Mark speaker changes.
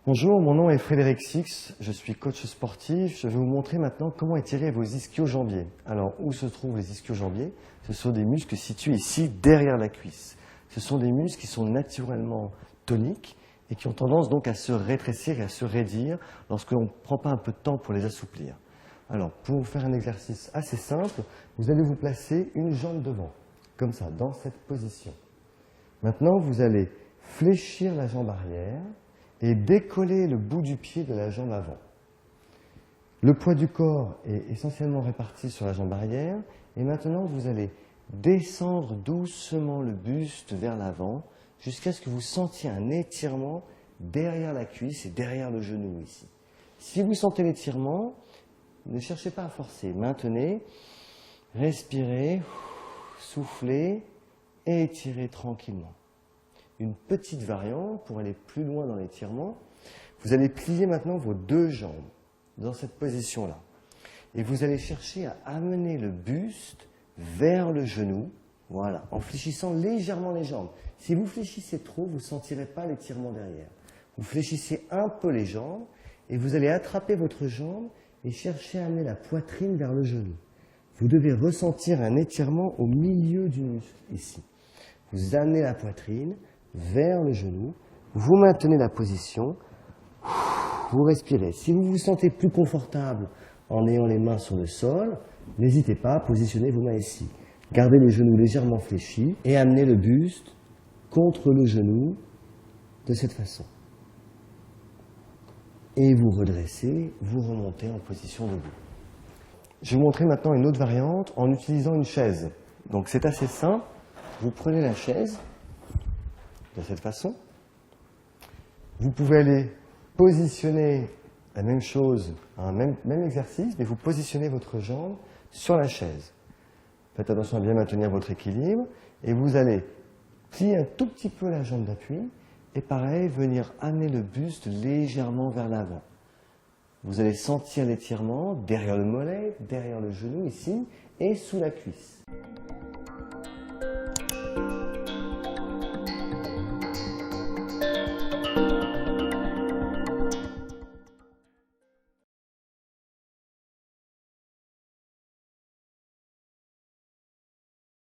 Speaker 1: Bonjour, mon nom est Frédéric Six, je suis coach sportif. Je vais vous montrer maintenant comment étirer vos ischio-jambiers. Alors, où se trouvent les ischio-jambiers? Ce sont des muscles situés ici, derrière la cuisse. Ce sont des muscles qui sont naturellement toniques et qui ont tendance donc à se rétrécir et à se raidir lorsqu'on ne prend pas un peu de temps pour les assouplir. Alors, pour faire un exercice assez simple, vous allez vous placer une jambe devant, comme ça, dans cette position. Maintenant, vous allez fléchir la jambe arrière et décoller le bout du pied de la jambe avant. Le poids du corps est essentiellement réparti sur la jambe arrière et maintenant vous allez descendre doucement le buste vers l'avant jusqu'à ce que vous sentiez un étirement derrière la cuisse et derrière le genou ici. Si vous sentez l'étirement, ne cherchez pas à forcer, maintenez, respirez, soufflez et étirez tranquillement. Une petite variante pour aller plus loin dans l'étirement. Vous allez plier maintenant vos deux jambes dans cette position-là. Et vous allez chercher à amener le buste vers le genou, voilà, en fléchissant légèrement les jambes. Si vous fléchissez trop, vous ne sentirez pas l'étirement derrière. Vous fléchissez un peu les jambes et vous allez attraper votre jambe et chercher à amener la poitrine vers le genou. Vous devez ressentir un étirement au milieu du muscle, ici. Vous amenez la poitrine vers le genou, vous maintenez la position, vous respirez. Si vous vous sentez plus confortable en ayant les mains sur le sol, n'hésitez pas à positionner vos mains ici. Gardez les genoux légèrement fléchis et amenez le buste contre le genou de cette façon. Et vous redressez, vous remontez en position debout. Je vais vous montrer maintenant une autre variante en utilisant une chaise. Donc c'est assez simple, vous prenez la chaise de cette façon. Vous pouvez aller positionner la même chose, un même exercice, mais vous positionnez votre jambe sur la chaise. Faites attention à bien maintenir votre équilibre et vous allez plier un tout petit peu la jambe d'appui et pareil, venir amener le buste légèrement vers l'avant. Vous allez sentir l'étirement derrière le mollet, derrière le genou ici et sous la cuisse.